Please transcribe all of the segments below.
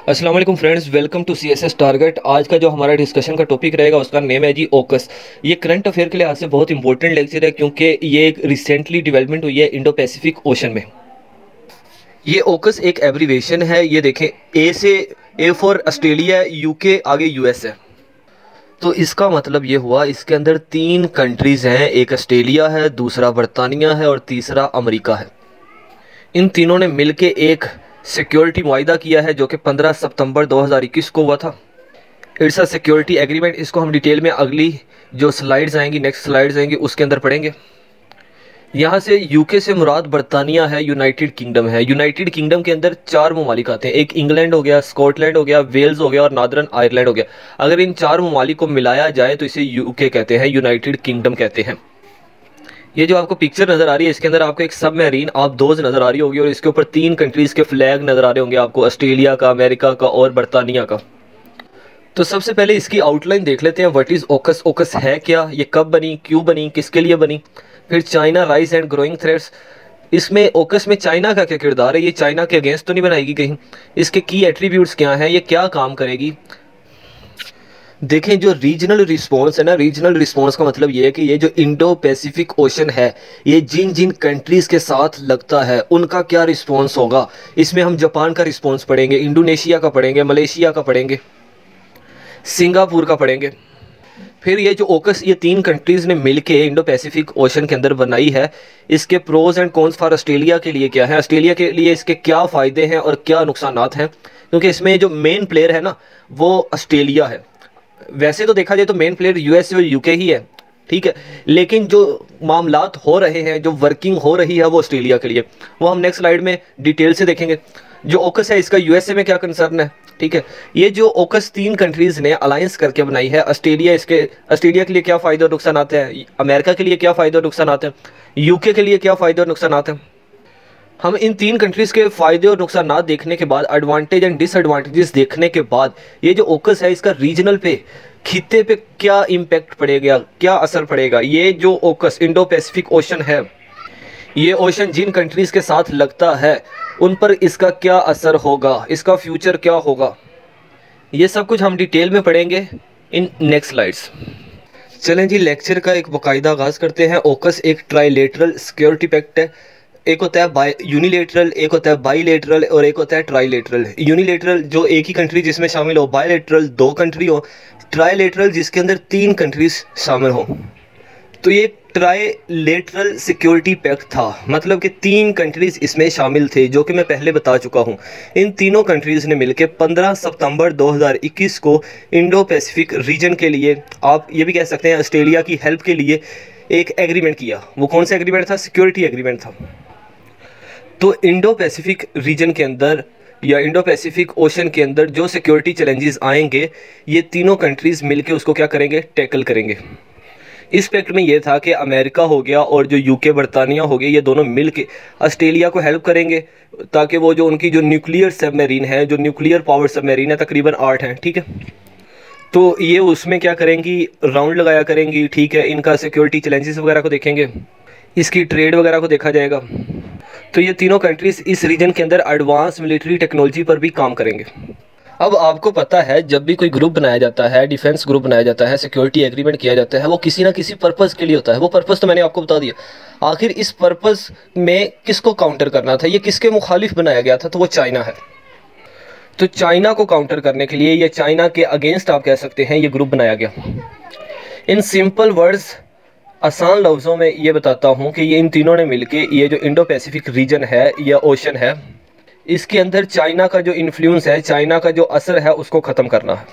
अस्सलाम वालेकुम friends, welcome to CSS target. आज का जो हमारा डिस्कशन का टॉपिक रहेगा उसका नेम है जी ओकस। ये करंट अफेयर के लिहाज से बहुत इंपॉर्टेंट लेक्चर है क्योंकि ये एक रिसेंटली डेवलपमेंट हुई है इंडो पैसिफिक ओशन में। ये ओकस एक एब्रीवेशन है। ये देखें, ए फॉर ऑस्ट्रेलिया, यूके, आगे यूएस है। तो इसका मतलब ये हुआ इसके अंदर तीन कंट्रीज़ हैं, एक ऑस्ट्रेलिया है, दूसरा बरतानिया है और तीसरा अमेरिका है। इन तीनों ने मिलके एक सिक्योरिटी मुआहिदा किया है जो कि 15 सितंबर 2021 को हुआ था। It's a security agreement. इसको हम डिटेल में अगली जो स्लाइड्स आएंगी, नेक्स्ट स्लाइड्स आएंगी, उसके अंदर पढ़ेंगे। यहाँ से यूके से मुराद बरतानिया है, यूनाइटेड किंगडम है। यूनाइटेड किंगडम के अंदर चार ममालिक आते हैं, एक इंग्लैंड हो गया, स्कॉटलैंड हो गया, वेल्स हो गया और नॉर्दर्न आयरलैंड हो गया। अगर इन चार ममालिक को मिलाया जाए तो इसे यूके कहते हैं, यूनाइटेड किंगडम कहते हैं। ये जो आपको पिक्चर नज़र आ रही है इसके अंदर आपको एक सबमरीन आप-दोज़ नज़र आ रही होगी और इसके ऊपर तीन कंट्रीज़ के फ्लैग नज़र आ रहे होंगे आपको, ऑस्ट्रेलिया का, अमेरिका का और बरतानिया का। तो सबसे पहले इसकी आउटलाइन देख लेते हैं। व्हाट इज़ ओकस? ओकस है क्या, ये कब बनी, क्यों बनी, किसके लिए बनी? फिर China rise and growing threats. इसमें ओकस में चाइना का क्या किरदार है? ये चाइना के अगेंस्ट तो नहीं बनाएगी कहीं? इसके की एट्रीब्यूट्स क्या हैं, ये क्या काम करेगी? देखें, जो रीजनल रिस्पॉन्स है ना, रीजनल रिस्पॉन्स का मतलब ये है कि ये जो इंडो पैसिफिक ओशन है, ये जिन जिन कंट्रीज़ के साथ लगता है उनका क्या रिस्पॉन्स होगा। इसमें हम जापान का रिस्पॉन्स पढ़ेंगे, इंडोनेशिया का पढ़ेंगे, मलेशिया का पढ़ेंगे, सिंगापुर का पढ़ेंगे। फिर ये जो ओकस ये तीन कंट्रीज़ ने मिलके इंडो पैसिफिक ओशन के अंदर बनाई है, इसके pros and cons for Australia के लिए क्या है, ऑस्ट्रेलिया के लिए इसके क्या फ़ायदे हैं और क्या नुकसानात हैं। क्योंकि इसमें जो मेन प्लेयर है ना वो ऑस्ट्रेलिया है। वैसे तो देखा जाए तो मेन प्लेयर यूएसए और यूके ही है, ठीक है, लेकिन जो मामलात हो रहे हैं, जो वर्किंग हो रही है वो ऑस्ट्रेलिया के लिए, वो हम नेक्स्ट स्लाइड में डिटेल से देखेंगे। जो ओकस है इसका यूएसए में क्या कंसर्न है, ठीक है। ये जो ओकस तीन कंट्रीज़ ने अलायंस करके बनाई है, ऑस्ट्रेलिया के लिए क्या फ़ायदे और नुकसान आते हैं, अमेरिका के लिए क्या फ़ायदे और नुकसान आते हैं, यूके के लिए क्या फ़ायदे और नुकसान आते हैं। हम इन तीन कंट्रीज़ के फ़ायदे और नुकसान देखने के बाद, एडवांटेज एंड डिसएडवांटेजेस देखने के बाद, ये जो ओकस है इसका रीजनल पे, खित्ते पे क्या इम्पैक्ट पड़ेगा, क्या असर पड़ेगा। ये जो ओकस इंडो पैसिफिक ओशन है, ये ओशन जिन कंट्रीज़ के साथ लगता है उन पर इसका क्या असर होगा, इसका फ्यूचर क्या होगा, ये सब कुछ हम डिटेल में पढ़ेंगे इन नेक्स्ट स्लाइड्स। चलें जी, लेक्चर का एक बाकायदा आगाज़ करते हैं। ओकस एक ट्राइलेटरल सिक्योरिटी पैक्ट है। एक होता है यूनिलेटरल, एक होता है बाईलेटरल और एक होता है ट्राइलेटरल। यूनिलेटरल जो एक ही कंट्री जिसमें शामिल हो, बाईलेटरल दो कंट्री हो, ट्राइलेटरल जिसके अंदर तीन कंट्रीज शामिल हो। तो ये ट्राइलेटरल सिक्योरिटी पैक्ट था, मतलब कि तीन कंट्रीज़ इसमें शामिल थे, जो कि मैं पहले बता चुका हूँ। इन तीनों कंट्रीज़ ने मिलकर 15 सितंबर 2021 को इंडो पैसिफिक रीजन के लिए, आप ये भी कह सकते हैं ऑस्ट्रेलिया की हेल्प के लिए, एक एग्रीमेंट किया। वो कौन सा एग्रीमेंट था? सिक्योरिटी एग्रीमेंट था। तो इंडो पैसिफिक रीजन के अंदर या इंडो पैसिफिक ओशन के अंदर जो सिक्योरिटी चैलेंजेस आएंगे, ये तीनों कंट्रीज़ मिलके उसको क्या करेंगे? टैकल करेंगे। इस पैक्ट में ये था कि अमेरिका हो गया और जो यूके बरतानिया हो गया, ये दोनों मिलके ऑस्ट्रेलिया को हेल्प करेंगे ताकि वो जो उनकी जो न्यूक्लियर सबमरीन है, जो न्यूक्लियर पावर सबमरीन है, तकरीबन 8 हैं, ठीक है, तो ये उसमें क्या करेंगी? राउंड लगाया करेंगी, ठीक है। इनका सिक्योरिटी चैलेंजेस वगैरह को देखेंगे, इसकी ट्रेड वगैरह को देखा जाएगा। तो ये तीनों कंट्रीज़ इस रीजन के अंदर एडवांस मिलिट्री टेक्नोलॉजी पर भी काम करेंगे। अब आपको पता है जब भी कोई ग्रुप बनाया जाता है, डिफेंस ग्रुप बनाया जाता है, सिक्योरिटी एग्रीमेंट किया जाता है, वो किसी ना किसी पर्पज़ के लिए होता है। वो पर्पज़ तो मैंने आपको बता दिया। आखिर इस पर्पज़ में किसको काउंटर करना था, ये किसके मुखालिफ बनाया गया था? तो वो चाइना है। तो चाइना को काउंटर करने के लिए, या चाइना के अगेंस्ट आप कह सकते हैं, ये ग्रुप बनाया गया। इन सिंपल वर्ड्स, आसान लफ्ज़ों में ये बताता हूँ कि ये इन तीनों ने मिलके ये जो इंडो पैसिफिक रीजन है या ओशन है, इसके अंदर चाइना का जो इन्फ्लुएंस है, चाइना का जो असर है, उसको ख़त्म करना है।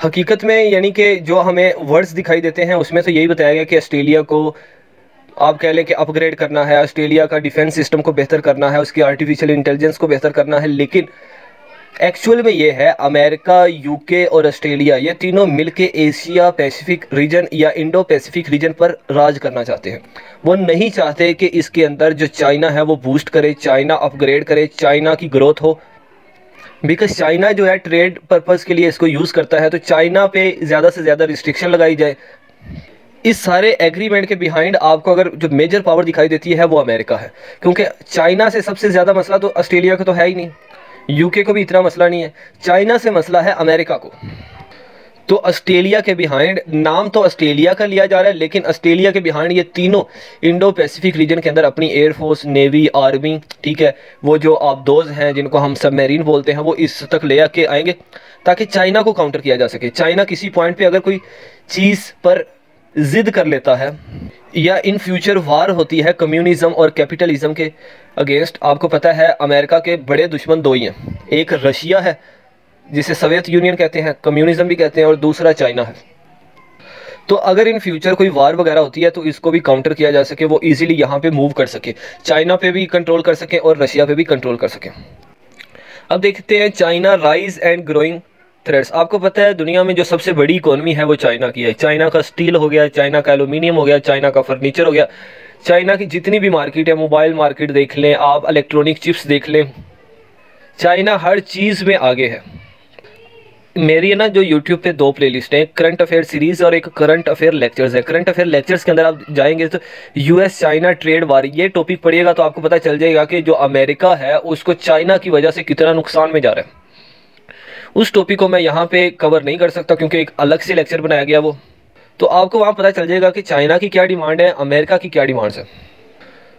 हकीकत में यानी कि जो हमें वर्ड्स दिखाई देते हैं उसमें तो यही बताया गया कि ऑस्ट्रेलिया को आप कह लें कि अपग्रेड करना है, ऑस्ट्रेलिया का डिफेंस सिस्टम को बेहतर करना है, उसकी आर्टिफिशियल इंटेलिजेंस को बेहतर करना है। लेकिन एक्चुअल में ये है अमेरिका, यूके और ऑस्ट्रेलिया, ये तीनों मिलके एशिया पैसिफिक रीजन या इंडो पैसिफिक रीजन पर राज करना चाहते हैं। वो नहीं चाहते कि इसके अंदर जो चाइना है वो बूस्ट करे, चाइना अपग्रेड करे, चाइना की ग्रोथ हो। बिकॉज चाइना जो है ट्रेड पर्पज़ के लिए इसको यूज़ करता है, तो चाइना पे ज़्यादा से ज़्यादा रिस्ट्रिक्शन लगाई जाए। इस सारे एग्रीमेंट के बिहाइंड आपको अगर जो मेजर पावर दिखाई देती है वो अमेरिका है, क्योंकि चाइना से सबसे ज़्यादा मसला तो ऑस्ट्रेलिया का तो है ही नहीं। यूके को भी इतना मसला नहीं है, चाइना से मसला है अमेरिका को। तो ऑस्ट्रेलिया के बिहाइंड, नाम तो ऑस्ट्रेलिया का लिया जा रहा है, लेकिन ऑस्ट्रेलिया के बिहाइंड ये तीनों इंडो पैसिफिक रीजन के अंदर अपनी एयरफोर्स, नेवी, आर्मी, ठीक है, वो जो आबदोज हैं जिनको हम सबमरीन बोलते हैं, वो इस तक ले आके आएंगे ताकि चाइना को काउंटर किया जा सके। चाइना किसी पॉइंट पे अगर कोई चीज़ पर जिद कर लेता है या इन फ्यूचर वार होती है कम्युनिज्म और कैपिटलिज्म के अगेंस्ट, आपको पता है अमेरिका के बड़े दुश्मन दो ही हैं, एक रशिया है जिसे सोवियत यूनियन कहते हैं, कम्युनिज्म भी कहते हैं, और दूसरा चाइना है। तो अगर इन फ्यूचर कोई वार वगैरह होती है तो इसको भी काउंटर किया जा सके, वो इजीली यहाँ पे मूव कर सके, चाइना पे भी कंट्रोल कर सके और रशिया पे भी कंट्रोल कर सके। अब देखते हैं China rise and growing threats. आपको पता है दुनिया में जो सबसे बड़ी इकोनॉमी है वो चाइना की है। चाइना का स्टील हो गया, चाइना का एल्यूमिनियम हो गया, चाइना का फर्नीचर हो गया, चाइना की जितनी भी मार्केट है, मोबाइल मार्केट देख लें आप, इलेक्ट्रॉनिक चिप्स देख लें, चाइना हर चीज़ में आगे है। मेरी ना जो यूट्यूब पे दो प्लेलिस्ट है, करंट अफेयर सीरीज़ और एक करंट अफेयर लेक्चर्स है। करंट अफेयर लेक्चर्स के अंदर आप जाएंगे तो यूएस चाइना ट्रेड वार, ये टॉपिक पढ़िएगा तो आपको पता चल जाएगा कि जो अमेरिका है उसको चाइना की वजह से कितना नुकसान में जा रहा है। उस टॉपिक को मैं यहाँ पे कवर नहीं कर सकता क्योंकि एक अलग से लेक्चर बनाया गया वो, तो आपको वहाँ पता चल जाएगा कि चाइना की क्या डिमांड है, अमेरिका की क्या डिमांड्स है।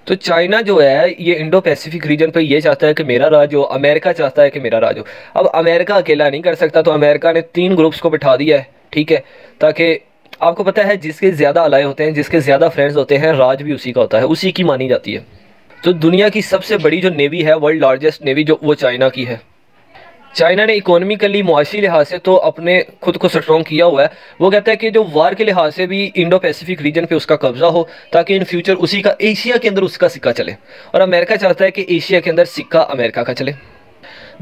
तो चाइना जो है ये इंडो पैसिफिक रीजन पे ये चाहता है कि मेरा राज हो, अमेरिका चाहता है कि मेरा राज हो। अब अमेरिका अकेला नहीं कर सकता, तो अमेरिका ने 3 ग्रुप्स को बिठा दिया है, ठीक है, ताकि आपको पता है जिसके ज़्यादा अलाय होते हैं, जिसके ज़्यादा फ्रेंड्स होते हैं, राज भी उसी का होता है, उसी की मानी जाती है। तो दुनिया की सबसे बड़ी जो नेवी है, वर्ल्ड लार्जेस्ट नेवी, जो वो चाइना की है। चाइना ने इकोनॉमिकली, मुआशी लिहाज से तो अपने खुद को स्ट्रॉन्ग किया हुआ है। वो कहता है कि जो वार के लिहाज से भी इंडो पैसिफिक रीजन पे उसका कब्जा हो, ताकि इन फ्यूचर उसी का, एशिया के अंदर उसका सिक्का चले। और अमेरिका चाहता है कि एशिया के अंदर सिक्का अमेरिका का चले।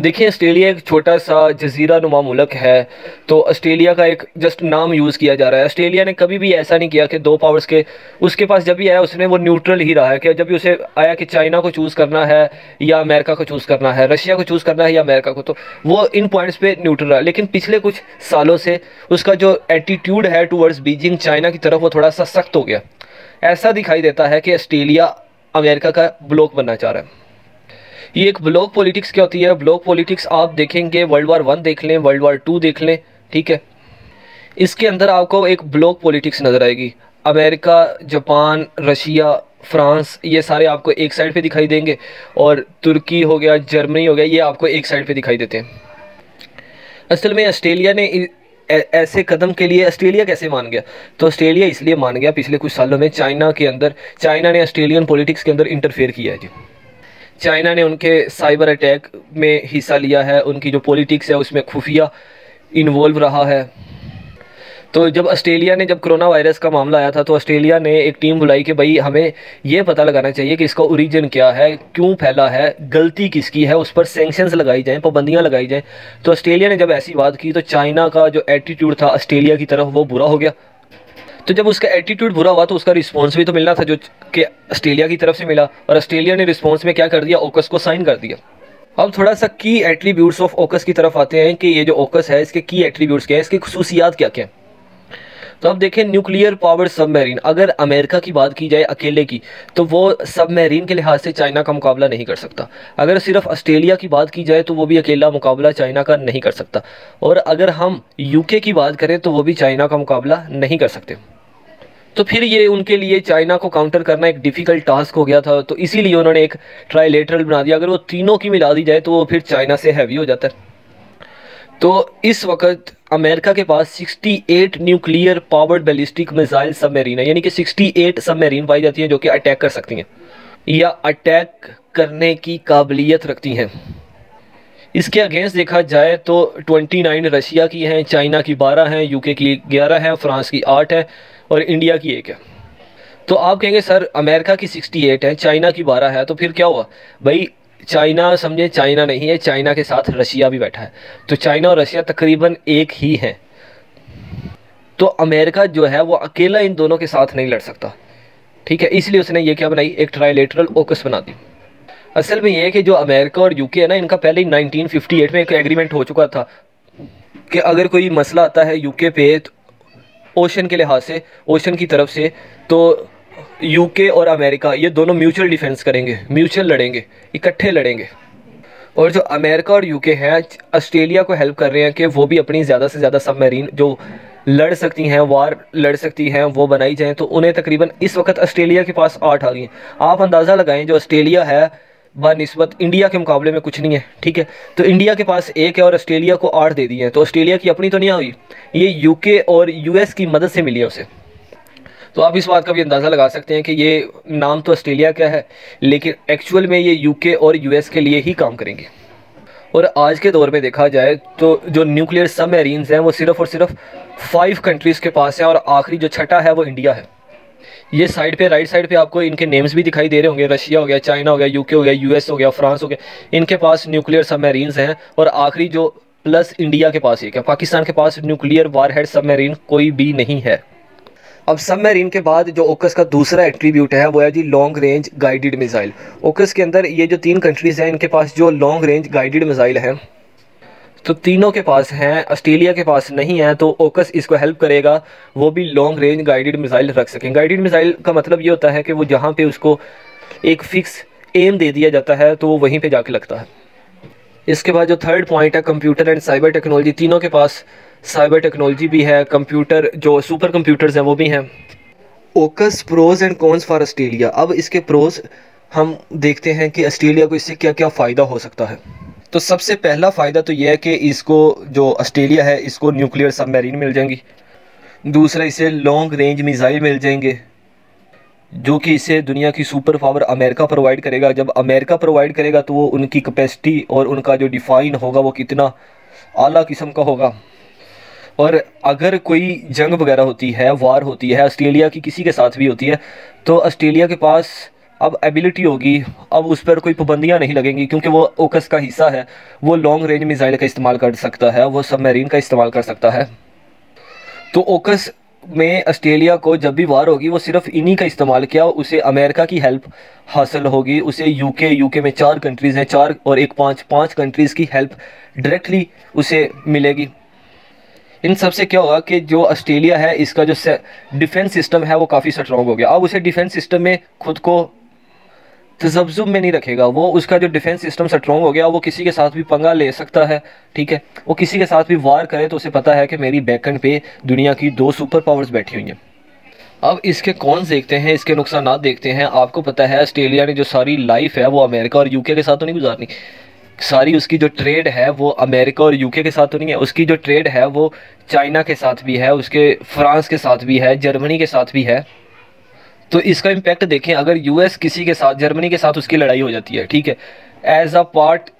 देखिए ऑस्ट्रेलिया एक छोटा सा जजीरा नुमा मुल्क है, तो ऑस्ट्रेलिया का एक जस्ट नाम यूज़ किया जा रहा है। ऑस्ट्रेलिया ने कभी भी ऐसा नहीं किया कि 2 पावर्स के, उसके पास जब भी आया उसने वो न्यूट्रल ही रहा है, कि जब भी उसे आया कि चाइना को चूज़ करना है या अमेरिका को चूज़ करना है, रशिया को चूज़ करना है या अमेरिका को, तो वो इन पॉइंट्स पे न्यूट्रल रहा। लेकिन पिछले कुछ सालों से उसका जो एटीट्यूड है टूवर्ड्स बीजिंग, चाइना की तरफ, वो थोड़ा सा सख्त हो गया। ऐसा दिखाई देता है कि ऑस्ट्रेलिया अमेरिका का ब्लॉक बनना चाह रहा है। ये एक ब्लॉक पॉलिटिक्स क्या होती है? ब्लॉक पॉलिटिक्स आप देखेंगे, वर्ल्ड वार 1 देख लें, वर्ल्ड वार 2 देख लें, ठीक है, इसके अंदर आपको एक ब्लॉक पॉलिटिक्स नज़र आएगी। अमेरिका, जापान, रशिया, फ्रांस, ये सारे आपको एक साइड पे दिखाई देंगे, और तुर्की हो गया, जर्मनी हो गया, ये आपको एक साइड पे दिखाई देते हैं। असल में ऑस्ट्रेलिया ने ऐसे कदम के लिए, ऑस्ट्रेलिया कैसे मान गया? तो ऑस्ट्रेलिया इसलिए मान गया पिछले कुछ सालों में चाइना के अंदर, चाइना ने ऑस्ट्रेलियन पॉलिटिक्स के अंदर इंटरफेयर किया है जी। चाइना ने उनके साइबर अटैक में हिस्सा लिया है, उनकी जो पॉलिटिक्स है उसमें खुफिया इन्वॉल्व रहा है। तो जब ऑस्ट्रेलिया ने, जब कोरोना वायरस का मामला आया था, तो ऑस्ट्रेलिया ने एक टीम बुलाई कि भाई हमें ये पता लगाना चाहिए कि इसका ओरिजिन क्या है, क्यों फैला है, गलती किसकी है, उस पर सैंक्शंस लगाई जाएं, पाबंदियां लगाई जाएं। तो ऑस्ट्रेलिया ने जब ऐसी बात की तो चाइना का जो एटीट्यूड था ऑस्ट्रेलिया की तरफ वो बुरा हो गया। तो जब उसका एटीट्यूड बुरा हुआ तो उसका रिस्पॉन्स भी तो मिलना था, जो कि ऑस्ट्रेलिया की तरफ से मिला, और ऑस्ट्रेलिया ने रिस्पॉन्स में क्या कर दिया, ऑकस को साइन कर दिया। अब थोड़ा सा की एट्रीब्यूट्स ऑफ ऑकस की तरफ आते हैं कि ये जो ऑकस है इसके की एट्रीब्यूट्स क्या है, इसकी खुसूसियात क्या क्या है। तो अब देखें, न्यूक्लियर पावर सबमरीन, अगर अमेरिका की बात की जाए अकेले की, तो वो सबमरीन के लिहाज से चाइना का मुकाबला नहीं कर सकता। अगर सिर्फ ऑस्ट्रेलिया की बात की जाए तो वो भी अकेला मुकाबला चाइना का नहीं कर सकता। और अगर हम यूके की बात करें तो वो भी चाइना का मुकाबला नहीं कर सकते। तो फिर ये उनके लिए चाइना को काउंटर करना एक डिफ़िकल्ट टास्क हो गया था, तो इसीलिए उन्होंने एक ट्राइलेटरल बना दिया। अगर वो तीनों की मिला दी जाए तो वो फिर चाइना से हैवी हो जाता है। तो इस वक्त अमेरिका के पास 68 nuclear powered ballistic missile submarine है, यानी कि 68 सबमरीन पाई जाती हैं जो कि अटैक कर सकती हैं या अटैक करने की काबिलियत रखती हैं। इसके अगेंस्ट देखा जाए तो 29 रशिया की हैं, चाइना की 12 हैं, यूके की 11 है, फ्रांस की 8 है और इंडिया की 1 है। तो आप कहेंगे सर अमेरिका की 68 है, चाइना की 12 है, तो फिर क्या हुआ भाई? चाइना समझे चाइना नहीं है, चाइना के साथ रशिया भी बैठा है, तो चाइना और रशिया तकरीबन एक ही हैं। तो अमेरिका जो है वो अकेला इन दोनों के साथ नहीं लड़ सकता, ठीक है, इसलिए उसने ये क्या बनाई, एक ट्राइलेटरल ऑकस बना दी। असल में ये है कि जो अमेरिका और यूके है ना, इनका पहले ही 1958 में एक एग्रीमेंट हो चुका था कि अगर कोई मसला आता है यूके पे ओशन के लिहाज से, ओशन की तरफ से, तो यूके और अमेरिका ये दोनों म्यूचुअल डिफेंस करेंगे, म्यूचुअल लड़ेंगे, इकट्ठे लड़ेंगे। और जो अमेरिका और यूके हैं ऑस्ट्रेलिया को हेल्प कर रहे हैं कि वो भी अपनी ज़्यादा से ज़्यादा सबमरीन जो लड़ सकती हैं, वार लड़ सकती हैं, वो बनाई जाएं। तो उन्हें तकरीबन इस वक्त ऑस्ट्रेलिया के पास 8 आ गई हैं। आप अंदाज़ा लगाएं जो ऑस्ट्रेलिया है बनिस्बत इंडिया के मुकाबले में कुछ नहीं है, ठीक है। तो इंडिया के पास 1 है और ऑस्ट्रेलिया को 8 दे दिए हैं। तो ऑस्ट्रेलिया की अपनी तो नहीं हुई, ये यूके और यूएस की मदद से मिली है उसे। तो आप इस बात का भी अंदाज़ा लगा सकते हैं कि ये नाम तो ऑस्ट्रेलिया का है, लेकिन एक्चुअल में ये यूके और यूएस के लिए ही काम करेंगे। और आज के दौर में देखा जाए तो जो न्यूक्लियर सबमरीन्स हैं वो सिर्फ़ और सिर्फ 5 कंट्रीज़ के पास है, और आखिरी जो छठा है वो इंडिया है। ये साइड पे, राइट साइड पे आपको इनके नेम्स भी दिखाई दे रहे होंगे। रशिया हो गया, चाइना हो गया, यूके हो गया, यूएस हो गया, फ्रांस हो गया, इनके पास न्यूक्लियर सबमरीन्स हैं। और आखिरी जो प्लस इंडिया के पास एक है, पाकिस्तान के पास न्यूक्लियर वारहेड सबमरीन कोई भी नहीं है। अब सबमरीन के बाद जो ओकस का दूसरा एट्रीब्यूट है वो है जी लॉन्ग रेंज गाइडेड मिसाइल। ओकस के अंदर ये जो 3 कंट्रीज़ हैं इनके पास जो लॉन्ग रेंज गाइडेड मिसाइल हैं, तो तीनों के पास हैं, ऑस्ट्रेलिया के पास नहीं है। तो ओकस इसको हेल्प करेगा वो भी लॉन्ग रेंज गाइडेड मिसाइल रख सकें। गाइडेड मिसाइल का मतलब ये होता है कि वो जहाँ पे उसको एक फ़िक्स एम दे दिया जाता है तो वो वहीं पे जाके लगता है। इसके बाद जो थर्ड पॉइंट है कंप्यूटर एंड साइबर टेक्नोलॉजी, तीनों के पास साइबर टेक्नोलॉजी भी है, कंप्यूटर जो सुपर कंप्यूटर्स हैं वो भी हैं। AUKUS pros and cons for Australia. अब इसके प्रोज हम देखते हैं कि ऑस्ट्रेलिया को इससे क्या क्या फ़ायदा हो सकता है। तो सबसे पहला फ़ायदा तो यह है कि इसको जो ऑस्ट्रेलिया है इसको न्यूक्लियर सबमरीन मिल जाएंगी। दूसरा, इसे लॉन्ग रेंज मिसाइल मिल जाएंगे जो कि इसे दुनिया की सुपर पावर अमेरिका प्रोवाइड करेगा। जब अमेरिका प्रोवाइड करेगा तो वो उनकी कैपेसिटी और उनका जो डिफ़ाइन होगा वो कितना आला किस्म का होगा। और अगर कोई जंग वगैरह होती है, वार होती है, ऑस्ट्रेलिया की किसी के साथ भी होती है, तो ऑस्ट्रेलिया के पास अब एबिलिटी होगी, अब उस पर कोई पाबंदियां नहीं लगेंगी क्योंकि वो ओकस का हिस्सा है। वो लॉन्ग रेंज मिसाइल का इस्तेमाल कर सकता है, वो सबमरीन का इस्तेमाल कर सकता है। तो ओकस में ऑस्ट्रेलिया को जब भी वार होगी वो सिर्फ इन्हीं का इस्तेमाल किया, उसे अमेरिका की हेल्प हासिल होगी, उसे यूके में 4 कंट्रीज़ हैं, 4 और 1 5 कंट्रीज़ की हेल्प डायरेक्टली उसे मिलेगी। इन सब से क्या होगा कि जो ऑस्ट्रेलिया है इसका जो डिफेंस सिस्टम है वो काफ़ी स्ट्रॉन्ग हो गया। अब उसे डिफेंस सिस्टम में खुद को तजब्जुब में नहीं रखेगा, वो उसका जो डिफेंस सिस्टम स्ट्रॉन्ग हो गया, वो किसी के साथ भी पंगा ले सकता है, ठीक है। वो किसी के साथ भी वार करे तो उसे पता है कि मेरी बैकएंड पे दुनिया की 2 सुपर पावर्स बैठी हुई हैं। अब इसके कौन देखते हैं, इसके नुकसान देखते हैं। आपको पता है ऑस्ट्रेलिया ने जो सारी लाइफ है वो अमेरिका और यूके के साथ तो नहीं गुजारनी, सारी उसकी जो ट्रेड है वो अमेरिका और यूके के साथ तो नहीं है, उसकी जो ट्रेड है वो चाइना के साथ भी है, उसके फ्रांस के साथ भी है, जर्मनी के साथ भी है। तो इसका इम्पैक्ट देखें, अगर यूएस किसी के साथ, जर्मनी के साथ उसकी लड़ाई हो जाती है, ठीक है, एज अ पार्ट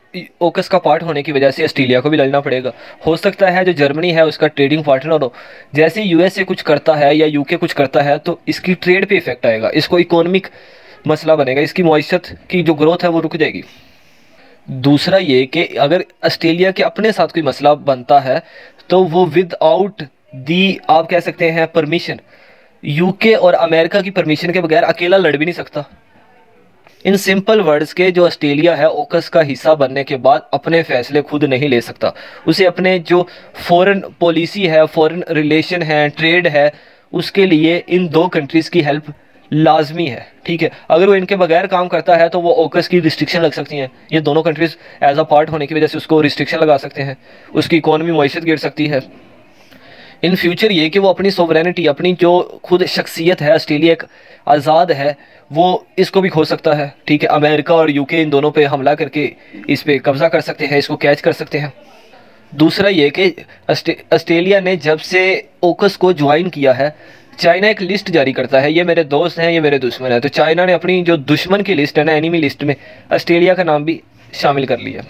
ओकस का पार्ट होने की वजह से ऑस्ट्रेलिया को भी लड़ना पड़ेगा। हो सकता है जो जर्मनी है उसका ट्रेडिंग पार्टनर हो, जैसे यूएस से कुछ करता है या यूके कुछ करता है तो इसकी ट्रेड पे इफेक्ट आएगा, इसको इकोनॉमिक मसला बनेगा, इसकी मईशत की जो ग्रोथ है वो रुक जाएगी। दूसरा ये कि अगर ऑस्ट्रेलिया के अपने साथ कोई मसला बनता है तो वो विदाउट दी, आप कह सकते हैं, परमिशन, यूके और अमेरिका की परमिशन के बगैर अकेला लड़ भी नहीं सकता। इन सिंपल वर्ड्स के जो ऑस्ट्रेलिया है ओकस का हिस्सा बनने के बाद अपने फैसले खुद नहीं ले सकता, उसे अपने जो फॉरेन पॉलिसी है, फॉरेन रिलेशन है, ट्रेड है, उसके लिए इन 2 कंट्रीज़ की हेल्प लाजमी है, ठीक है। अगर वो इनके बगैर काम करता है तो वो ओकस की रिस्ट्रिक्शन लग सकती हैं। ये दोनों कंट्रीज़ एज अ पार्ट होने की वजह से उसको रिस्ट्रिक्शन लगा सकते हैं, उसकी इकॉनमी मईशत गिर सकती है। इन फ्यूचर ये कि वो अपनी सोवरेनिटी, अपनी जो खुद शख्सियत है, ऑस्ट्रेलिया एक आज़ाद है, वो इसको भी खो सकता है, ठीक है। अमेरिका और यूके इन दोनों पे हमला करके इस पे कब्ज़ा कर सकते हैं, इसको कैच कर सकते हैं। दूसरा ये कि ऑस्ट्रेलिया ने जब से ओकस को ज्वाइन किया है, चाइना एक लिस्ट जारी करता है, ये मेरे दोस्त हैं, ये मेरे दुश्मन हैं। तो चाइना ने अपनी जो दुश्मन की लिस्ट है ना, एनिमी लिस्ट में ऑस्ट्रेलिया का नाम भी शामिल कर लिया।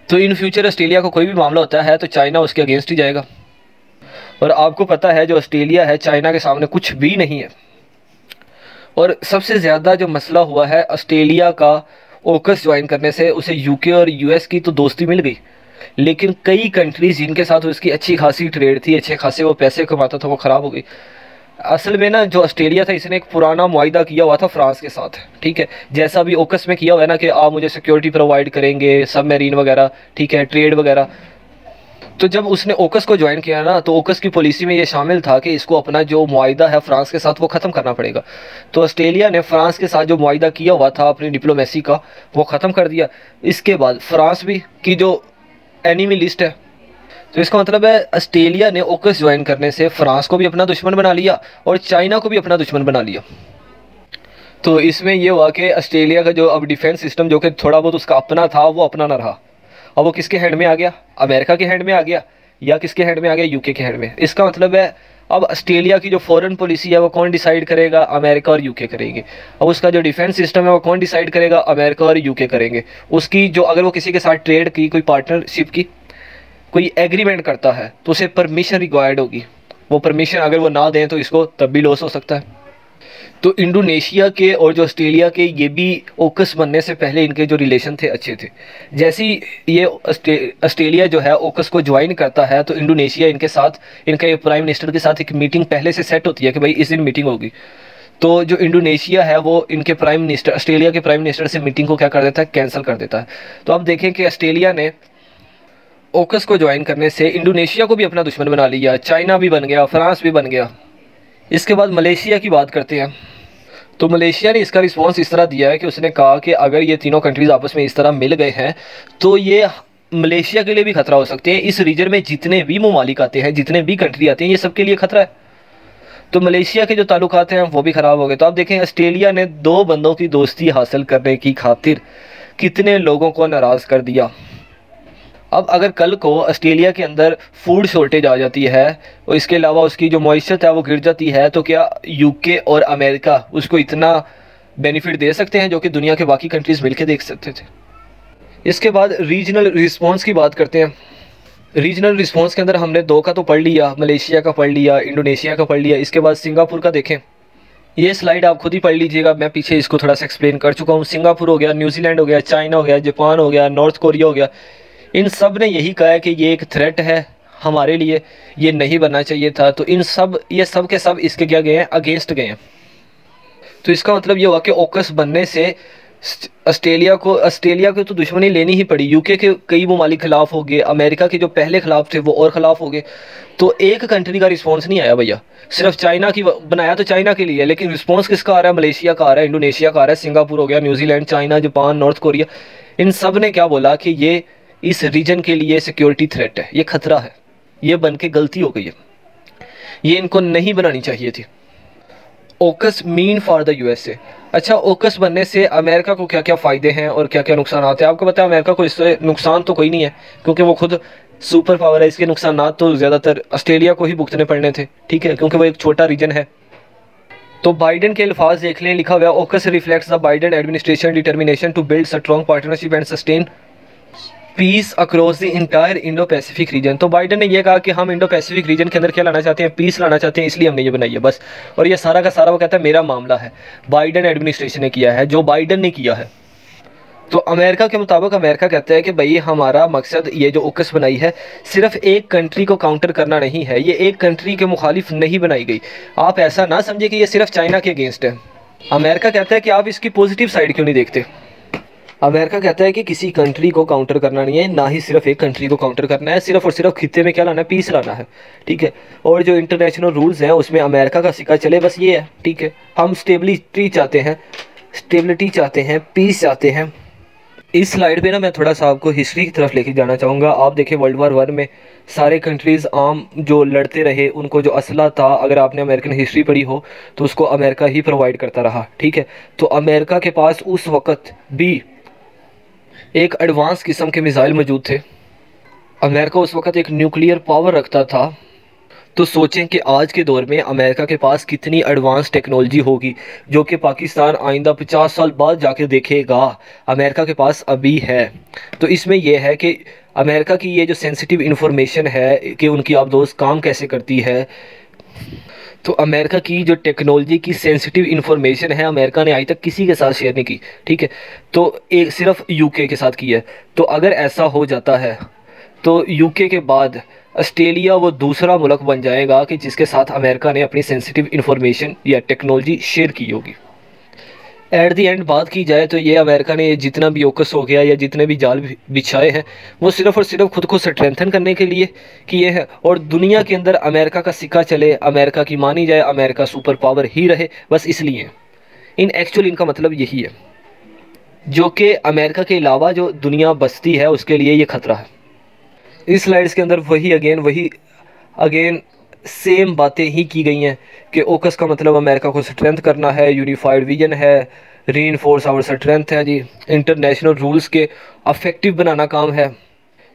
तो इन फ्यूचर ऑस्ट्रेलिया को कोई भी मामला होता है तो चाइना उसके अगेंस्ट ही जाएगा। और आपको पता है जो ऑस्ट्रेलिया है चाइना के सामने कुछ भी नहीं है। और सबसे ज़्यादा जो मसला हुआ है ऑस्ट्रेलिया का ओकस ज्वाइन करने से, उसे यूके और यूएस की तो दोस्ती मिल गई, लेकिन कई कंट्रीज़ जिनके साथ उसकी अच्छी खासी ट्रेड थी, अच्छे खासे वो पैसे कमाता था, वो ख़राब हो गई। असल में ना जो ऑस्ट्रेलिया था इसने एक पुराना मुआहिदा किया हुआ था फ्रांस के साथ, ठीक है, जैसा भी ओकस में किया हुआ है ना कि आप मुझे सिक्योरिटी प्रोवाइड करेंगे, सबमरीन वगैरह, ठीक है, ट्रेड वगैरह। तो जब उसने ओकस को ज्वाइन किया ना, तो ओकस की पॉलिसी में ये शामिल था कि इसको अपना जो मुआहिदा है फ्रांस के साथ वो ख़त्म करना पड़ेगा। तो ऑस्ट्रेलिया ने फ्रांस के साथ जो मुआहिदा किया हुआ था अपनी डिप्लोमेसी का, वो ख़त्म कर दिया। इसके बाद फ्रांस भी की जो एनिमी लिस्ट है, तो इसका मतलब है ऑस्ट्रेलिया ने ओकस ज्वाइन करने से फ्रांस को भी अपना दुश्मन बना लिया और चाइना को भी अपना दुश्मन बना लिया। तो इसमें यह हुआ कि ऑस्ट्रेलिया का जो अब डिफेंस सिस्टम जो कि थोड़ा बहुत उसका अपना था, वो अपना ना रहा। अब वो किसके हैंड में आ गया? अमेरिका के हैंड में आ गया, या किसके हैंड में आ गया? यूके के हैंड में। इसका मतलब है अब ऑस्ट्रेलिया की जो फॉरेन पॉलिसी है वो कौन डिसाइड करेगा? अमेरिका और यूके करेंगे। अब उसका जो डिफेंस सिस्टम है वो कौन डिसाइड करेगा? अमेरिका और यूके करेंगे। उसकी जो अगर वो किसी के साथ ट्रेड की, कोई पार्टनरशिप की कोई एग्रीमेंट करता है, तो उसे परमिशन रिक्वायर्ड होगी। वो परमिशन अगर वो ना दें तो इसको तब भी लॉस हो सकता है। तो इंडोनेशिया के और जो ऑस्ट्रेलिया के, ये भी ओकस बनने से पहले इनके जो रिलेशन थे अच्छे थे। जैसे ही ये ऑस्ट्रेलिया जो है ओकस को ज्वाइन करता है, तो इंडोनेशिया इनके साथ, इनके प्राइम मिनिस्टर के साथ एक मीटिंग पहले से सेट होती है कि भाई इस दिन मीटिंग होगी। तो जो इंडोनेशिया है वो इनके प्राइम मिनिस्टर, ऑस्ट्रेलिया के प्राइम मिनिस्टर से मीटिंग को क्या कर देता है? कैंसिल कर देता है। तो अब देखें कि ऑस्ट्रेलिया ने ओकस को ज्वाइन करने से इंडोनेशिया को भी अपना दुश्मन बना लिया, चाइना भी बन गया, फ्रांस भी बन गया। इसके बाद मलेशिया की बात करते हैं। तो मलेशिया ने इसका रिस्पॉन्स इस तरह दिया है कि उसने कहा कि अगर ये तीनों कंट्रीज़ आपस में इस तरह मिल गए हैं तो ये मलेशिया के लिए भी खतरा हो सकते हैं। इस रीजन में जितने भी ममालिक आते हैं, जितने भी कंट्री आते हैं, ये सबके लिए खतरा है। तो मलेशिया के जो ताल्लुकात हैं वो भी ख़राब हो गए। तो आप देखें ऑस्ट्रेलिया ने दो बंदों की दोस्ती हासिल करने की खातिर कितने लोगों को नाराज़ कर दिया। अब अगर कल को ऑस्ट्रेलिया के अंदर फूड शॉर्टेज आ जाती है और इसके अलावा उसकी जो मईशत है वो गिर जाती है, तो क्या यूके और अमेरिका उसको इतना बेनिफिट दे सकते हैं जो कि दुनिया के बाकी कंट्रीज़ मिलकर देख सकते थे? इसके बाद रीजनल रिस्पॉन्स की बात करते हैं। रीजनल रिस्पॉन्स के अंदर हमने दो का तो पढ़ लिया, मलेशिया का पढ़ लिया, इंडोनेशिया का पढ़ लिया। इसके बाद सिंगापुर का देखें। ये स्लाइड आप खुद ही पढ़ लीजिएगा, मैं पीछे इसको थोड़ा सा एक्सप्लेन कर चुका हूँ। सिंगापुर हो गया, न्यूजीलैंड हो गया, चाइना हो गया, जापान हो गया, नॉर्थ कोरिया हो गया। इन सब ने यही कहा है कि ये एक थ्रेट है हमारे लिए, ये नहीं बनना चाहिए था। तो इन सब, ये सब के सब इसके क्या गए हैं? अगेंस्ट गए हैं। तो इसका मतलब ये हुआ कि ओकस बनने से ऑस्ट्रेलिया को तो दुश्मनी लेनी ही पड़ी। यूके के कई ममालिक खिलाफ हो गए, अमेरिका के जो पहले खिलाफ थे वो और ख़िलाफ़ हो गए। तो एक कंट्री का रिस्पॉन्स नहीं आया भैया, सिर्फ चाइना की बनाया तो चाइना के लिए, लेकिन रिस्पॉन्स किसका आ रहा है? मलेशिया का आ रहा है, इंडोनेशिया का आ रहा है, सिंगापुर हो गया, New Zealand, China, Japan, North Korea. इन सब ने क्या बोला कि ये इस रीजन के लिए सिक्योरिटी थ्रेट है, ये खतरा है, ये बन के गलती हो गई है, ये इनको नहीं बनानी चाहिए थी। ओकस मीन फॉर द यूएसए। अच्छा, ओकस बनने से अमेरिका को क्या क्या फ़ायदे हैं और क्या क्या नुकसान आते हैं? आपको पता है अमेरिका को इससे नुकसान तो कोई नहीं है, क्योंकि वो खुद सुपर पावर है। इसके नुकसान तो ज़्यादातर ऑस्ट्रेलिया को ही भुगतने पड़ने थे, ठीक है, क्योंकि वो एक छोटा रीजन है। तो बाइडेन के अल्फाज देख लें, लिखा हुआ AUKUS reflects the Biden administration determination to build strong partnership and sustain peace across the entire Indo Pacific region. तो बाइडेन ने यह कहा कि हम इंडो पैसिफिक रीजन के अंदर क्या लाना चाहते हैं? पीस लाना चाहते हैं, इसलिए हमने ये बनाई है बस। और ये सारा का सारा वो कहता है मेरा मामला है, बाइडेन एडमिनिस्ट्रेशन ने किया है, जो बाइडेन ने किया है। तो अमेरिका के मुताबिक अमेरिका कहता है कि भाई हमारा मकसद ये जो ओकस बनाई है सिर्फ एक कंट्री को काउंटर करना नहीं है, ये एक कंट्री के मुखालिफ नहीं बनाई गई। आप ऐसा ना समझे कि ये सिर्फ चाइना के अगेंस्ट है। अमेरिका कहता है कि आप इसकी पॉजिटिव साइड क्यों नहीं देखते? अमेरिका कहता है कि किसी कंट्री को काउंटर करना नहीं है, ना ही सिर्फ एक कंट्री को काउंटर करना है, सिर्फ और सिर्फ खित्ते में क्या लाना है? पीस लाना है, ठीक है। और जो इंटरनेशनल रूल्स हैं उसमें अमेरिका का सिक्का चले, बस ये है, ठीक है। हम स्टेबिलिटी चाहते हैं, पीस चाहते हैं। इस स्लाइड पे ना मैं थोड़ा सा आपको हिस्ट्री की तरफ लेके जाना चाहूँगा। आप देखें वर्ल्ड वार 1 में सारे कंट्रीज़ आम जो लड़ते रहे, उनको जो असला था, अगर आपने अमेरिकन हिस्ट्री पढ़ी हो तो उसको अमेरिका ही प्रोवाइड करता रहा, ठीक है। तो अमेरिका के पास उस वक़्त भी एक एडवांस किस्म के मिसाइल मौजूद थे। अमेरिका उस वक़्त एक न्यूक्लियर पावर रखता था। तो सोचें कि आज के दौर में अमेरिका के पास कितनी एडवांस टेक्नोलॉजी होगी, जो कि पाकिस्तान आइंदा 50 साल बाद जाके देखेगा। अमेरिका के पास अभी है। तो इसमें यह है कि अमेरिका की ये जो सेंसिटिव इन्फॉर्मेशन है कि उनकी आप दोस्त काम कैसे करती है, तो अमेरिका की जो टेक्नोलॉजी की सेंसिटिव इन्फॉर्मेशन है अमेरिका ने आज तक किसी के साथ शेयर नहीं की, ठीक है। तो एक सिर्फ यूके के साथ की है। तो अगर ऐसा हो जाता है तो यूके के बाद ऑस्ट्रेलिया वो दूसरा मुल्क बन जाएगा कि जिसके साथ अमेरिका ने अपनी सेंसिटिव इन्फॉर्मेशन या टेक्नोलॉजी शेयर की होगी। एट दी एंड बात की जाए तो ये अमेरिका ने जितना भी ओकस हो गया या जितने भी जाल बिछाए हैं वो सिर्फ और सिर्फ खुद को स्ट्रेंथन करने के लिए किए हैं, और दुनिया के अंदर अमेरिका का सिक्का चले, अमेरिका की मानी जाए, अमेरिका सुपर पावर ही रहे, बस इसलिए। इन एक्चुअल इनका मतलब यही है, जो कि अमेरिका के अलावा जो दुनिया बसती है उसके लिए ये खतरा है। इस स्लाइड्स के अंदर वही अगेन सेम बातें ही की गई हैं कि ओकस का मतलब अमेरिका को स्ट्रेंथ करना है, यूनिफाइड विजन है, रीइंफोर्स आवर स्ट्रेंथ है जी, इंटरनेशनल रूल्स के अफेक्टिव बनाना काम है।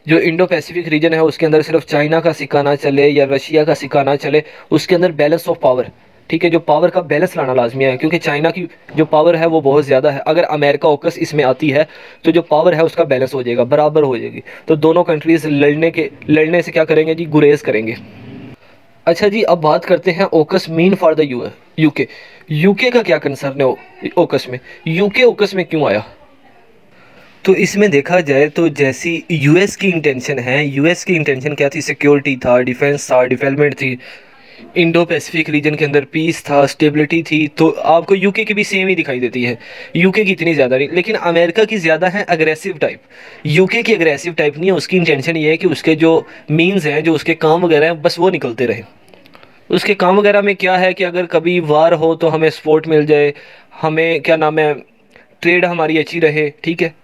जो इंडो पैसिफिक रीजन है उसके अंदर सिर्फ चाइना का सिक्का ना चले या रशिया का सिक्का ना चले, उसके अंदर बैलेंस ऑफ पावर, ठीक है, जो पावर का बैलेंस लाना लाजमी है, क्योंकि चाइना की जो पावर है वो बहुत ज़्यादा है। अगर अमेरिका ओकस इसमें आती है तो जो पावर है उसका बैलेंस हो जाएगा, बराबर हो जाएगी, तो दोनों कंट्रीज लड़ने से क्या करेंगे जी, गुरेज करेंगे। अच्छा जी, अब बात करते हैं ओकस mean for the UK. UK का क्या कंसर्न है ओकस में, यूके ओकस में क्यों आया? तो इसमें देखा जाए तो जैसी यूएस की इंटेंशन है, यूएस की इंटेंशन क्या थी, सिक्योरिटी था, डिफेंस था, डेवलपमेंट थी, इंडो पैसिफिक रीजन के अंदर पीस था, स्टेबिलिटी थी, तो आपको यूके की भी सेम ही दिखाई देती है। यूके की इतनी ज़्यादा नहीं, लेकिन अमेरिका की ज़्यादा है अग्रेसिव टाइप, यूके की अग्रेसिव टाइप नहीं है। उसकी इंटेंशन ये है कि उसके जो मीन्स हैं, जो उसके काम वगैरह हैं, बस वो निकलते रहे। उसके काम वगैरह में क्या है कि अगर कभी वार हो तो हमें सपोर्ट मिल जाए, हमें क्या नाम है, ट्रेड हमारी अच्छी रहे, ठीक है।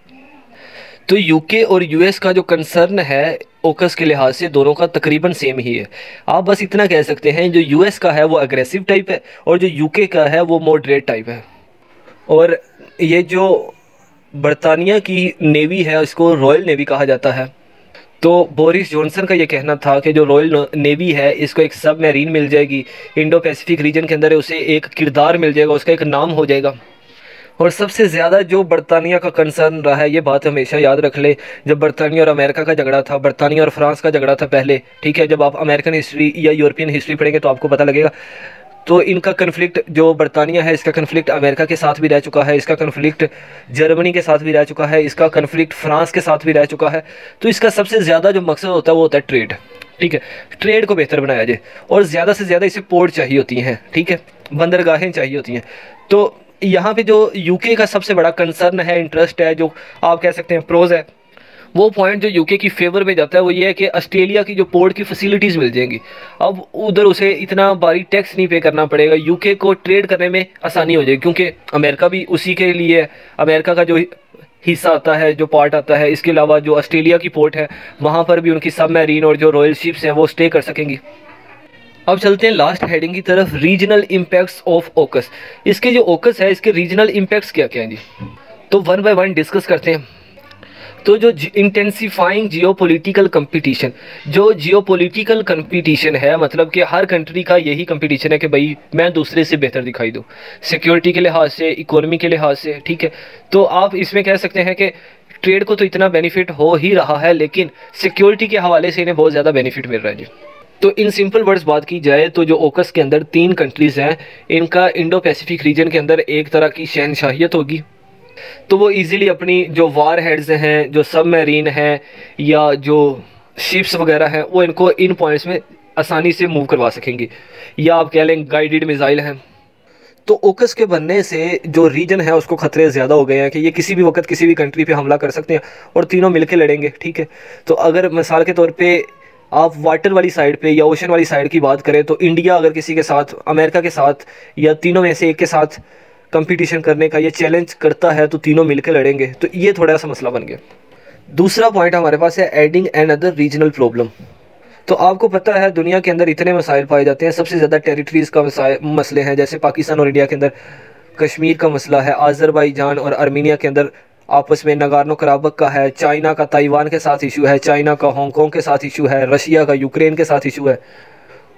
तो यूके और यूएस का जो कंसर्न है ओकस के लिहाज से दोनों का तकरीबन सेम ही है। आप बस इतना कह सकते हैं, जो यूएस का है वो अग्रेसिव टाइप है और जो यूके का है वो मॉडरेट टाइप है। और ये जो बरतानिया की नेवी है इसको रॉयल नेवी कहा जाता है। तो बोरिस जॉनसन का ये कहना था कि जो रॉयल नेवी है इसको एक सब मैरीन मिल जाएगी, इंडो पैसिफिक रीजन के अंदर उसे एक किरदार मिल जाएगा, उसका एक नाम हो जाएगा। और सबसे ज़्यादा जो बरतानिया का कंसर्न रहा है, ये बात हमेशा याद रख ले, जब बरतानिया और अमेरिका का झगड़ा था, बरतानिया और फ्रांस का झगड़ा था पहले, ठीक है, जब आप अमेरिकन हिस्ट्री या यूरोपियन हिस्ट्री पढ़ेंगे तो आपको पता लगेगा। तो इनका कन्फ्लिक्ट जो बरतानिया है इसका कन्फ्लिक्ट अमेरिका के साथ भी रह चुका है, इसका कन्फ्लिक्ट जर्मनी के साथ भी रह चुका है, इसका कन्फ्लिक्ट फ्रांस के साथ भी रह चुका है। तो इसका सबसे ज़्यादा जो मकसद होता है वो होता है ट्रेड, ठीक है, ट्रेड को बेहतर बनाया जाए, और ज़्यादा से ज़्यादा इसे पोर्ट चाहिए होती हैं, ठीक है, बंदरगाहें चाहिए होती हैं। तो यहाँ पे जो यूके का सबसे बड़ा कंसर्न है, इंटरेस्ट है, जो आप कह सकते हैं प्रोज है, वो पॉइंट जो यूके की फेवर में जाता है वो ये है कि ऑस्ट्रेलिया की जो पोर्ट की फैसिलिटीज़ मिल जाएंगी। अब उधर उसे इतना भारी टैक्स नहीं पे करना पड़ेगा, यूके को ट्रेड करने में आसानी हो जाएगी, क्योंकि अमेरिका भी उसी के लिए, अमेरिका का जो हिस्सा आता है, जो पार्ट आता है, इसके अलावा जो ऑस्ट्रेलिया की पोर्ट है वहाँ पर भी उनकी सब मैरीन और जो रॉयल शिप्स हैं वो स्टे कर सकेंगी। अब चलते हैं लास्ट हेडिंग की तरफ, रीजनल इम्पैक्ट्स ऑफ ओकस। इसके जो ओकस है इसके रीजनल इम्पैक्ट्स क्या क्या हैं जी, तो वन बाय वन डिस्कस करते हैं। तो जो इंटेंसिफाइंग जियोपॉलिटिकल कंपटीशन, जो जियोपॉलिटिकल कंपटीशन है, मतलब कि हर कंट्री का यही कंपटीशन है कि भाई मैं दूसरे से बेहतर दिखाई दूँ, सिक्योरिटी के लिहाज से, इकोनॉमी के लिहाज से, ठीक है। तो आप इसमें कह सकते हैं कि ट्रेड को तो इतना बेनिफिट हो ही रहा है, लेकिन सिक्योरिटी के हवाले से इन्हें बहुत ज़्यादा बेनिफिट मिल रहा है जी। तो इन सिंपल वर्ड्स बात की जाए तो जो ओकस के अंदर 3 कंट्रीज़ हैं, इनका इंडो पैसिफिक रीजन के अंदर एक तरह की शहनशाहियत होगी, तो वो इजीली अपनी जो वार हेड्स हैं, जो सब मैरीन हैं या जो शिप्स वगैरह हैं, वो इनको इन पॉइंट्स में आसानी से मूव करवा सकेंगी, या आप कह लें गाइडेड मिसाइल हैं। तो ओकस के बनने से जो रीजन है उसको खतरे ज़्यादा हो गए हैं कि ये किसी भी वक्त किसी भी कंट्री पे हमला कर सकते हैं और तीनों मिलकर लड़ेंगे, ठीक है। तो अगर मिसाल के तौर पे आप वाटर वाली साइड पे या ओशन वाली साइड की बात करें, तो इंडिया अगर किसी के साथ, अमेरिका के साथ या तीनों में से एक के साथ कंपटीशन करने का ये चैलेंज करता है तो तीनों मिलकर लड़ेंगे, तो ये थोड़ा सा मसला बन गया। दूसरा पॉइंट हमारे पास है adding N other regional problem. तो आपको पता है दुनिया के अंदर इतने मसाइल पाए जाते हैं, सबसे ज़्यादा टेरिटरीज़ का मसले हैं, जैसे पाकिस्तान और इंडिया के अंदर कश्मीर का मसला है, आज़रबाईजान और आर्मीनिया के अंदर आपस में नगार्नो कराबक का है, चाइना का ताइवान के साथ इशू है, चाइना का हांगकॉन्ग के साथ इशू है, रशिया का यूक्रेन के साथ इशू है।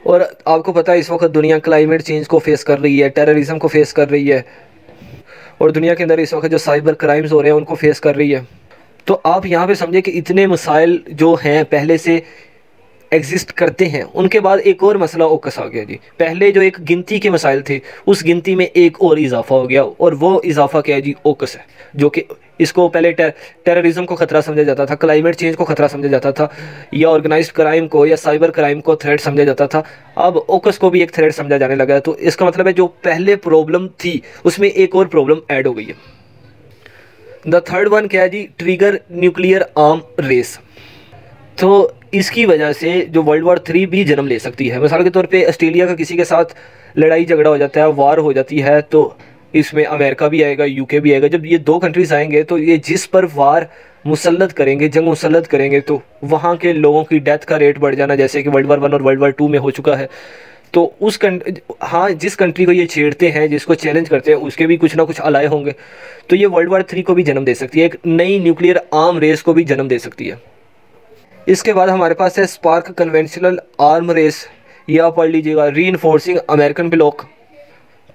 और आपको पता है इस वक्त दुनिया क्लाइमेट चेंज को फेस कर रही है, टेररिज्म को फेस कर रही है, और दुनिया के अंदर इस वक्त जो साइबर क्राइम्स हो रहे हैं उनको फेस कर रही है। तो आप यहाँ पे समझे कि इतने मसाइल जो हैं पहले से एग्जिस्ट करते हैं, उनके बाद एक और मसला ओकस आ गया जी। पहले जो एक गिनती के मसाइल थे उस गिनती में एक और इजाफा हो गया, और वो इजाफा क्या है जी, ओकस है, जो कि इसको पहले टेररिज्म को खतरा समझा जाता था, क्लाइमेट चेंज को खतरा समझा जाता था, या ऑर्गेनाइज्ड क्राइम को या साइबर क्राइम को थ्रेट समझा जाता था। अब ओकस को भी एक थ्रेट समझा जाने लगा है। तो इसका मतलब है जो पहले प्रॉब्लम थी उसमें एक और प्रॉब्लम ऐड हो गई है। द थर्ड वन क्या है जी, ट्रिगर न्यूक्लियर आर्म रेस। तो इसकी वजह से जो वर्ल्ड वॉर 3 भी जन्म ले सकती है। मिसाल के तौर पे ऑस्ट्रेलिया का किसी के साथ लड़ाई झगड़ा हो जाता है, वार हो जाती है, तो इसमें अमेरिका भी आएगा, यूके भी आएगा। जब ये दो कंट्रीज आएंगे तो ये जिस पर वार मुसल्लत करेंगे, जंग मुसल्लत करेंगे, तो वहाँ के लोगों की डेथ का रेट बढ़ जाना, जैसे कि वर्ल्ड वॉर 1 और वर्ल्ड वॉर 2 में हो चुका है। तो जिस कंट्री को ये छेड़ते हैं, जिसको चैलेंज करते हैं, उसके भी कुछ ना कुछ अलाय होंगे। तो ये वर्ल्ड वॉर 3 को भी जन्म दे सकती है, एक नई न्यूक्लियर आर्म रेस को भी जन्म दे सकती है। इसके बाद हमारे पास है स्पार्क कन्वेंशनल आर्म रेस, या पढ़ लीजिएगा रीइंफोर्सिंग अमेरिकन ब्लॉक।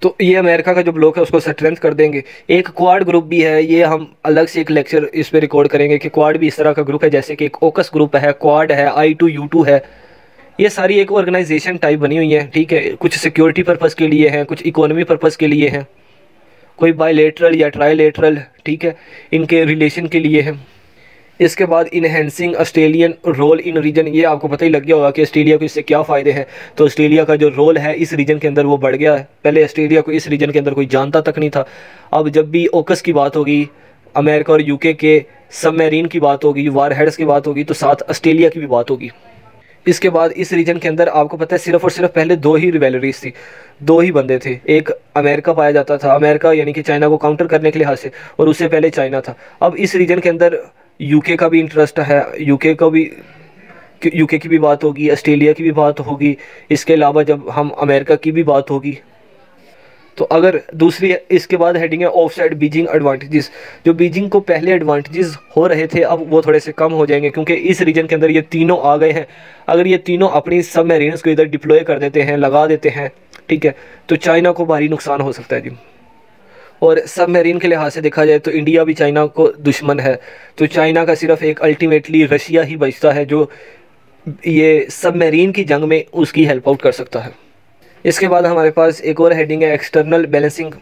तो ये अमेरिका का जो ब्लॉक है उसको स्ट्रेंथ कर देंगे। एक क्वाड ग्रुप भी है, ये हम अलग से एक लेक्चर इस पे रिकॉर्ड करेंगे कि क्वाड भी इस तरह का ग्रुप है, जैसे कि एक ओकस ग्रुप है, क्वाड है, I2U2 है। ये सारी एक ऑर्गेनाइजेशन टाइप बनी हुई है, ठीक है। कुछ सिक्योरिटी पर्पज़ के लिए हैं, कुछ इकोनॉमी पर्पज़ के लिए हैं, कोई बायलेटरल या ट्राईलेटरल, ठीक है, इनके रिलेशन के लिए है। इसके बाद enhancing Australian role in region, ये आपको पता ही लग गया होगा कि ऑस्ट्रेलिया को इससे क्या फ़ायदे हैं। तो ऑस्ट्रेलिया का जो रोल है इस रीजन के अंदर वो बढ़ गया है। पहले ऑस्ट्रेलिया को इस रीजन के अंदर कोई जानता तक नहीं था। अब जब भी ओकस की बात होगी, अमेरिका और यूके के सबमरीन की बात होगी, वार हेड्स की बात होगी, तो साथ ऑस्ट्रेलिया की भी बात होगी। इसके बाद इस रीजन के अंदर आपको पता है सिर्फ और सिर्फ पहले 2 ही रिवेलरीज थी, 2 ही बंदे थे। एक अमेरिका पाया जाता था, अमेरिका यानी कि चाइना को काउंटर करने के लिहाज से, और उससे पहले चाइना था। अब इस रीजन के अंदर यूके का भी इंटरेस्ट है, यूके की भी बात होगी, ऑस्ट्रेलिया की भी बात होगी। इसके अलावा जब हम अमेरिका की भी बात होगी, तो अगर दूसरी इसके बाद हेडिंग है ऑफ साइड बीजिंग एडवांटेजेस। जो बीजिंग को पहले एडवांटेजेस हो रहे थे अब वो थोड़े से कम हो जाएंगे, क्योंकि इस रीजन के अंदर ये तीनों आ गए हैं। अगर ये तीनों अपनी सबमरीन्स को इधर डिप्लॉय कर देते हैं, लगा देते हैं, ठीक है, तो चाइना को भारी नुकसान हो सकता है जी। और सबमरीन के लिहाज से देखा जाए तो इंडिया भी चाइना को दुश्मन है। तो चाइना का सिर्फ एक अल्टीमेटली रशिया ही बचता है जो ये सबमरीन की जंग में उसकी हेल्प आउट कर सकता है। इसके बाद हमारे पास एक और हेडिंग है एक्सटर्नल बैलेंसिंग।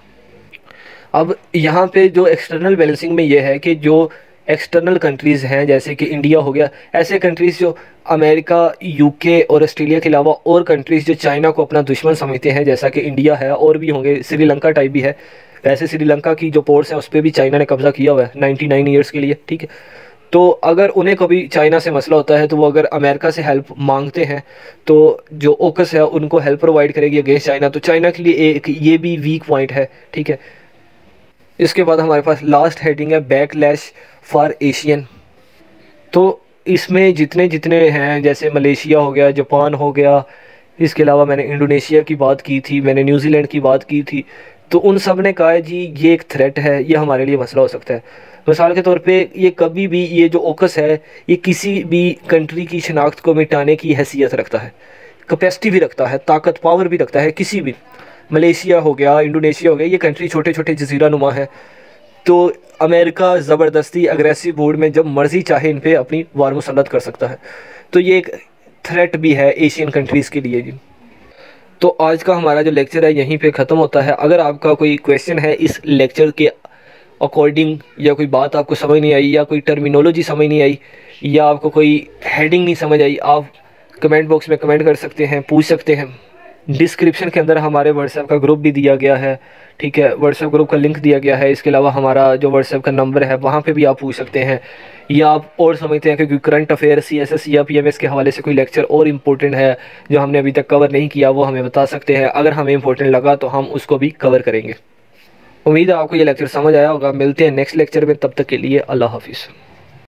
अब यहाँ पे जो एक्सटर्नल बैलेंसिंग में ये है कि जो एक्सटर्नल कंट्रीज़ हैं, जैसे कि इंडिया हो गया, ऐसे कंट्रीज़ जो अमेरिका, यूके और ऑस्ट्रेलिया के अलावा और कंट्रीज़ जो चाइना को अपना दुश्मन समझते हैं, जैसा कि इंडिया है, और भी होंगे, श्रीलंका टाइप भी है। वैसे श्रीलंका की जो पोर्ट्स हैं उस पर भी चाइना ने कब्ज़ा किया हुआ है 99 ईयर्स के लिए, ठीक है। तो अगर उन्हें कभी चाइना से मसला होता है तो वो अगर अमेरिका से हेल्प मांगते हैं तो जो ओकस है उनको हेल्प प्रोवाइड करेगी अगेंस्ट चाइना। तो चाइना के लिए एक ये भी वीक पॉइंट है, ठीक है। इसके बाद हमारे पास लास्ट हेडिंग है बैकलैश फॉर एशियन। तो इसमें जितने जितने हैं, जैसे मलेशिया हो गया, जापान हो गया, इसके अलावा मैंने इंडोनेशिया की बात की थी, मैंने न्यूजीलैंड की बात की थी, तो उन सब ने कहा है जी ये एक थ्रेट है, ये हमारे लिए मसला हो सकता है। मिसाल के तौर पे ये कभी भी, ये जो ओकस है ये किसी भी कंट्री की शनाख्त को मिटाने की हैसियत रखता है, कैपेसिटी भी रखता है, ताकत पावर भी रखता है। किसी भी, मलेशिया हो गया, इंडोनेशिया हो गया, ये कंट्री छोटे छोटे जजीरा नुमा है। तो अमेरिका ज़बरदस्ती अग्रेसिव मोड में जब मर्ज़ी चाहे इन पर अपनी वार मुसल्लत कर सकता है। तो ये एक थ्रेट भी है एशियन कंट्रीज़ के लिए जी। तो आज का हमारा जो लेक्चर है यहीं पे ख़त्म होता है। अगर आपका कोई क्वेश्चन है इस लेक्चर के अकॉर्डिंग, या कोई बात आपको समझ नहीं आई, या कोई टर्मिनोलॉजी समझ नहीं आई, या आपको कोई हेडिंग नहीं समझ आई, आप कमेंट बॉक्स में कमेंट कर सकते हैं, पूछ सकते हैं। डिस्क्रिप्शन के अंदर हमारे व्हाट्सएप का ग्रुप भी दिया गया है, ठीक है, व्हाट्सएप ग्रुप का लिंक दिया गया है। इसके अलावा हमारा जो व्हाट्सएप का नंबर है वहाँ पे भी आप पूछ सकते हैं, या आप और समझते हैं कि कोई करंट अफेयर CSS या PMS के हवाले से कोई लेक्चर और इम्पोर्टेंट है जो हमने अभी तक कवर नहीं किया, वो हमें बता सकते हैं। अगर हमें इम्पोर्टेंट लगा तो हम उसको भी कवर करेंगे। उम्मीद है आपको ये लेक्चर समझ आया होगा। मिलते हैं नेक्स्ट लेक्चर में, तब तक के लिए अल्लाह हाफिज़।